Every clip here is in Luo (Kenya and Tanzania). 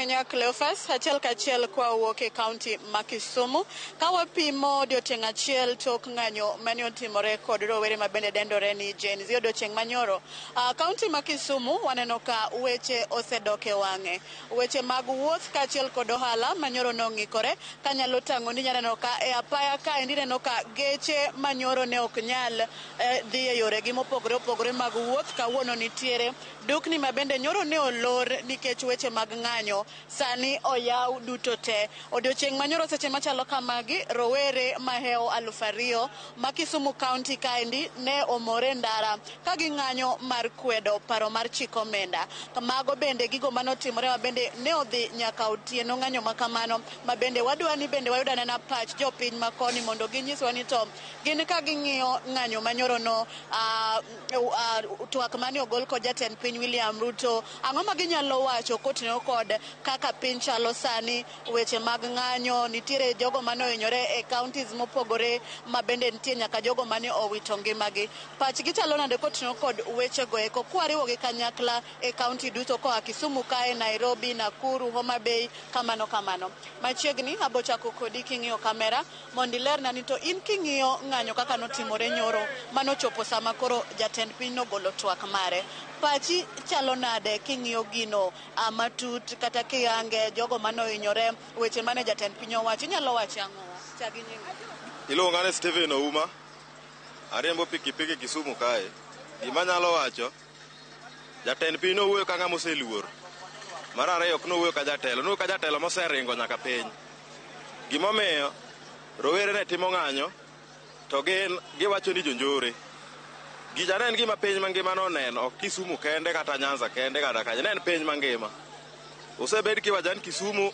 ahinya Cleophas, achiel kachiel kwa wuok e kaunti ma Kisumu. Ka wapimo odiochieng' achiel tok ng'anyo mane otimore kod rowere ma bende dendore ni Gen Z odiochieng' manyoro. Kaunti ma Kisumu waneno ka weche osedok e wang'e. Weche mag wuoth kachiel kod ohala manyoro nong'ikore. Kanyalo tang'o ni nyaneno ka e apaya ka endi neno ka geche manyoro ne ok nyal dhi e yore gi mopogore opogore mag wuoth kawuono nitiere. Dukni ma bende nyoro ne olor nikech weche mag ng'anyo sani oyaw duto te. Odiochieng' manyoro seche machalo kamagi, rowere maheo 2,000 ma Kisumu County kaendi ne omore ndara ka ging'anyo mar kwedo paro mar chik omenda. Mago bende gigo manotimore ma bende ne odhi nyaka otieno ng'anyo makamano ma bende wadwa ni bende wayudo anena pach jopiny makoni mondo ginyiswa ni to gin ka ging'iyo ng'anyo manyoro no twak mane ogol kod jatend piny William Ruto, ang'o ma ginyalo wacho kotenore kod kaka piny chalo sani, weche mag ng'anyo, nitiere jogo mane ohinyore e counties mopogore ma bende nitie nyaka jogo mane owito ngimagi. Pachgi chalo nade kotenore kod weche go eko kwariwo gi kanyakla e county duto koa Kisumu kae, Nairobi, Nakuru, Homa Bay, kamano. Machiegni abochako kodi king'iyo kamera mondo ilerna ni to in king'iyo ng'anyo kaka notimore nyoro manochopo sama koro jatend piny nogolo twak mare. Pachi chalo nade king'iyo gino matut kata kiyange jogo mane ohinyore, weche mane jatend piny owacho, inyalo wacho ang'owa? Chagi nyingi. Iluonga ni Steven Ouma, ariembo pikipiki Kisumu kae. Gima nyalo wacho, jatend piny nowuoyo ka ng'ama oseluor. Mar ariyo ok nowuoyo ka jatelo, nowuoyo ka jatelo moseringo nyaka piny. Gimomiyo rowere ne timo ng'anyo to giwacho ni jonjore. Gicha en gima piny mangima noneno, ok Kisumu kende kata Nyanza kende kata kaja, en piny mangima. Osebed kiwacho ni Kisumu,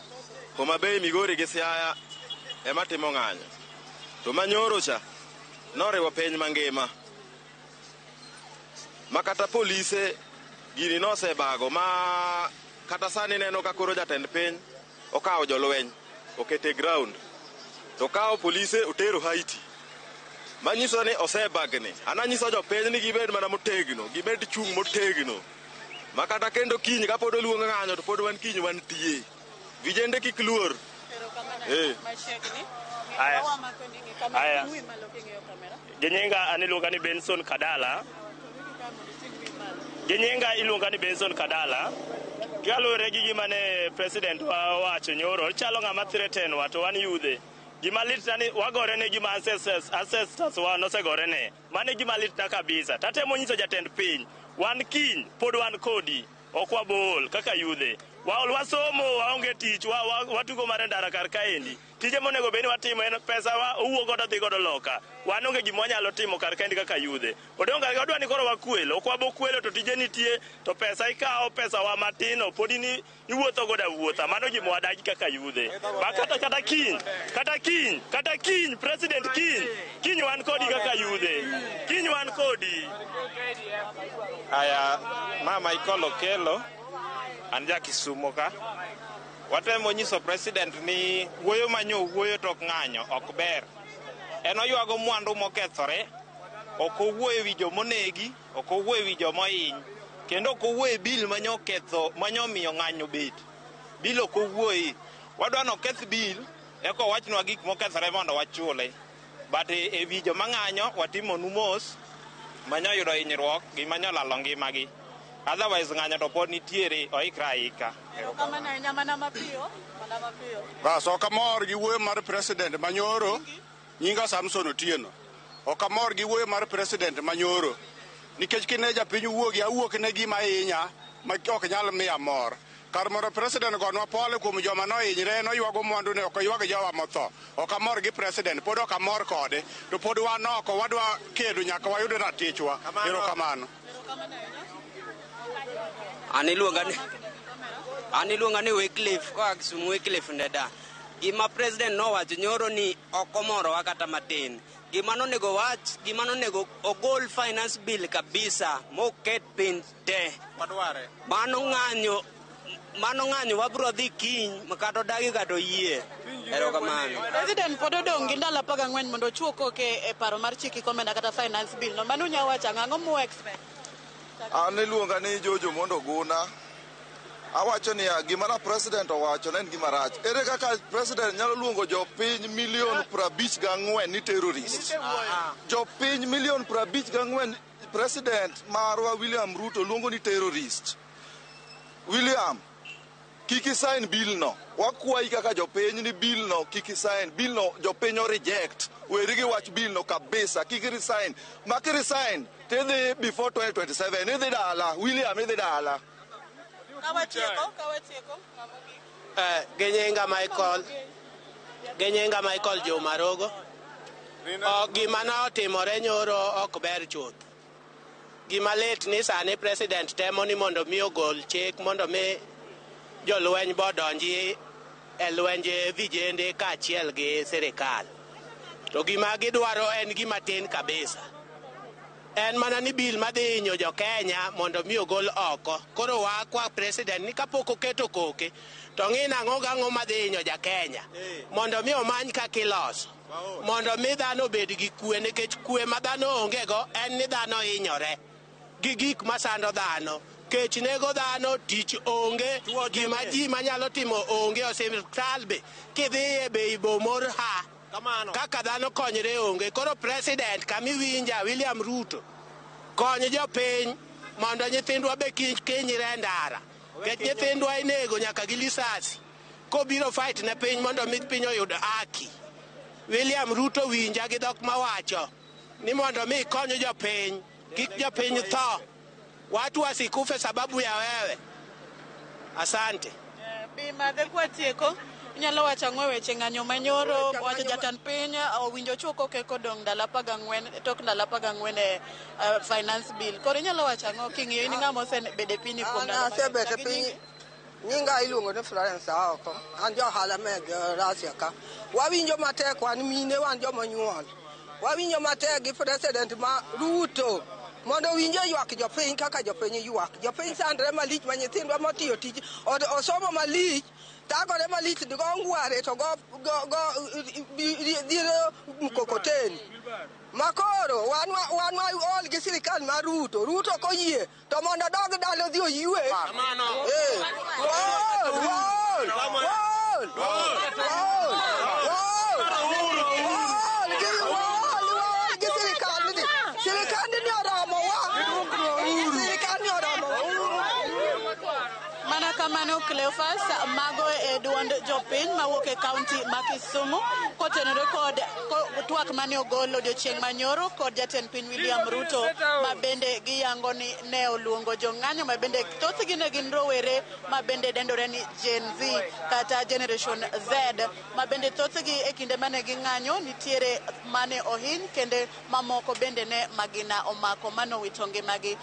Homa Bay, Migori gi Siaya ema timo ng'anyo. To manyoro cha noriwo piny mangima. Ma kata polise gini nosebago ma kata sani neno ka koro jatend piny okawo jolweny okete ground. To kawo polise otero Haiti. Manyiso ni osebagni. Ananyiso jopiny ni gibed mana motegno, gibed chung' motegno. Makata kendo kiny kapod oluong ng'anyo to pod wan kiny wan tiye. Vijende kik luor. Aya. Genyinga aniluonga ni Benson Kadala. Genyinga iluonga ni Benson Kadala. Kalure gi gima ne president wa wacho nyoro, chalo ng'ama threaten wa to wan yudhe. Gima litna ni wagore ne gima ancestors wa nosegore ne. Mane gima litna kabisa. Tatemo nyiso jatend piny. Wan kiny, pod wan kodi. Ok wabol kaka yudhe. Wasomo, waonge tich, watugo mar ndara kar kaendi. Tije monego beni watimo en pesa wa owuok godo dhi godo loka. Wan onge gima wanyalo timo kar kaendi kaka yudhe. Odonga odwa ni koro wakwelo, ok wabokwelo to tije nitie to pesa ikawo pesa wa matino pod ni iwuotho godo wuotha. Mano gima wadagi kaka yudhe. Ba kata kiny president kiny wan kodi kaka yudhe. Kiny wan kodi. Aya mama ikolo kelo anja Kisumu ka. Watemo nyiso president ni wuoyo manyo wuoyo tok ng'anyo ok ber. En oywago mwandu mokethore, ok owuoyo wi jomonegi, ok owuoyo wi jomohiny, kendo ok owuoyo bil manyo ketho, manyo miyo ng'anyo bet. Bil ok owuoyi. Wadwa no keth bil eko wachnwa gik mokethore mondo wachule. But e wi joma ng'anyo watimo numos manyo yudo hinyruok gi manyo lalo ngimagi. Otherwise ng'anyo to pod nitiere oikra ika. Bas ok amor gi wuoyo mar president manyoro, nyinga Samson Otieno. Ok amor gi wuoyo mar president manyoro. Nikech kine japiny awuok ne gima hinya ma ok nyal miya mor. Kar mondo president gonwa pole kuom joma nohinyre, noywago mwandu ne ok ywag jowa motho. Ok amor gi president, pod ok amor kode. To pod wan oko wadwa kedo nyaka wayud ratichwa. Erokamano. Aniluonga ni Wycliffe koa Kisumu, Wycliffe Ndeda. Gima president nowacho nyoro ni ok omorowa kata matin. Gima nonego wach, gima nonego ogol finance bill kabisa moket piny te. Mano ng'anyo wabro dhi kiny makata odagi kata oyie. Erokamano. President pod odong' gi ndalo 14 mondo ochuo koke e paro mar chik omenda kata finance bill no. Mano nyawacho ang'o mu expect? An iluonga ni Jojo Mondo Guna. awacho ni gima na president owacho ne en gima rach. Ere kaka president nyalo luongo jopiny milion 54 ni terrorist? Jopiny milion 54 president marwa William Ruto luongo ni terrorist. William, kiki sign bill no. Wakwayi kaka jopiny ni bill no kiki sign. Bill no jopiny o reject. Werigi wach bill no kabisa. Kiki resign. Maki resign. Tedhi before 2027. Idhi dala. William idhi dala. Kawatieko. Genyenga Michael Jomarogo. Gima na otimore nyoro ok ber chuth. Gima lit ni sani president temo ni mondo mi ogol chik mondo mi jolweny bodonji e lwenje vijende kaachiel gi sirikal. To gima gidwaro en gima tin kabisa. En mana ni bil madhi hinyo jo Kenya mondo mi ogol oko. Koro wakwa president ni kapok oketo koke to ng'ina ang'o madhi hinyo ja Kenya mondo mi omany kaka iloso. Mondo mi dhano obed gi kwe, nikech kwe ma dhano onge go en ni dhano hinyore gi gik masando dhano. Kech nego dhano, tich onge, gima ji manyalo timo onge, osiptal be kidhiye be ibomor ha. Kaka dhano konyre onge. Koro president kamiwinja William Ruto kony jopiny mondo nyithindwa be kinyre ndara. Kech nyithindwa inego nyaka gi lisasi. Kobiro fight ne piny mondo mi piny oyud haki. William Ruto winja gi dhok mawacho ni mondo mi konyo jopiny, kik jopiny tho. Watu wasikufe sababu ya wewe. Asante. Bima de kwatieko. Inyalo wacho ang'o weche ng'anyo manyoro wacho jatend piny owinjo chuko ke kodong ndalo 14 tok ndalo 14 e finance bill. Koro inyalo wacho ang'o king'iyo ni ng'ama osebede piny kuom ndalo. Asebede piny. Nyinga iluongo ni Florence Aoko. An jo ohala meg Russia ka. Wawinjo matek wan mine wan joma nyuol. Wawinjo matek gi president ma Ruto. Mondo winjo ywak jopiny kaka jopiny ywak. Jopiny sandre malich ma nyithindwa motiyo tich osomo malich. Tagore malich go ngware to go dire mkokoteni. Makoro wan ol gi sirikal mar Ruto koyie to mondo dog dalo dhi oyue. Kamano Cleophas mago e duond jopiny mawuok e kaunti ma Kisumu kotenore kod twak mane ogolo odiochieng' manyoro kod jatend piny William Ruto ma bende giyango ni ne oluongo jong'anyo ma bende thothgi ne gin rowere ma bende dendore ni Gen Z kata Generation Z ma bende thothgi e kinde mane ging'anyo nitiere mane ohiny kende mamoko bende ne magina omako manowito ngimagi.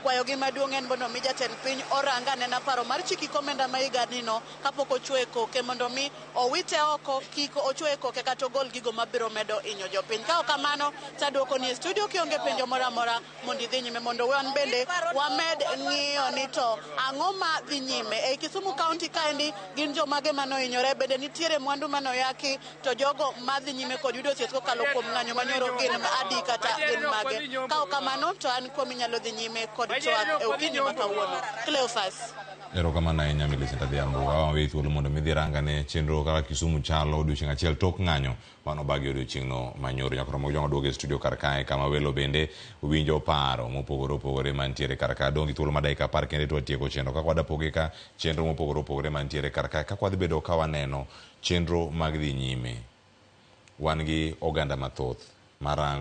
Kwayogi maduong' en mondo mi jatend piny oranga nena paro mar chiki komenda ma higa nino kapok ochwe koke mondo mi owite oko kik ochwe koke kata ogol gigo mabiro medo inyo jopiny. Ka kamano taduoko ni studio kionge penjo moro amora mondo idhi nyime mondo wan bende wamed ng'iyo ni to ang'o ma dhi nyime e Kisumu County kaendi gin jomage manohinyore bende nitiere mwandu manoyaki to jogo madhi nyime kod yudo thieth kokalo kuom ng'anyo manyoro gin adi kata gin mage. Ka kamano to an kuom inyalo dhi nyime kod twak e okinyi ma kawuono. Cleophas. Erokamano ahinya Millicent Adhiambo. Wawe thuolo mondo midhi rangane chenro kaka Kisumu chalo odiochieng' achiel tok ng'anyo mano bagi odiochieng'no manyoro. Nyakoromo jogo duogo e studio kar kae kama welo bende winjo paro mopogore opogore mantiere kar kae. Dongi thuolo ma dakika 10 kende to watieko chenro. Kaka wadapoge ka chenro mopogore opogore mantiere kar kae. Kaka wadhi bedo ka waneno chenro mag dhi nyime. Wan gi oganda mathoth marang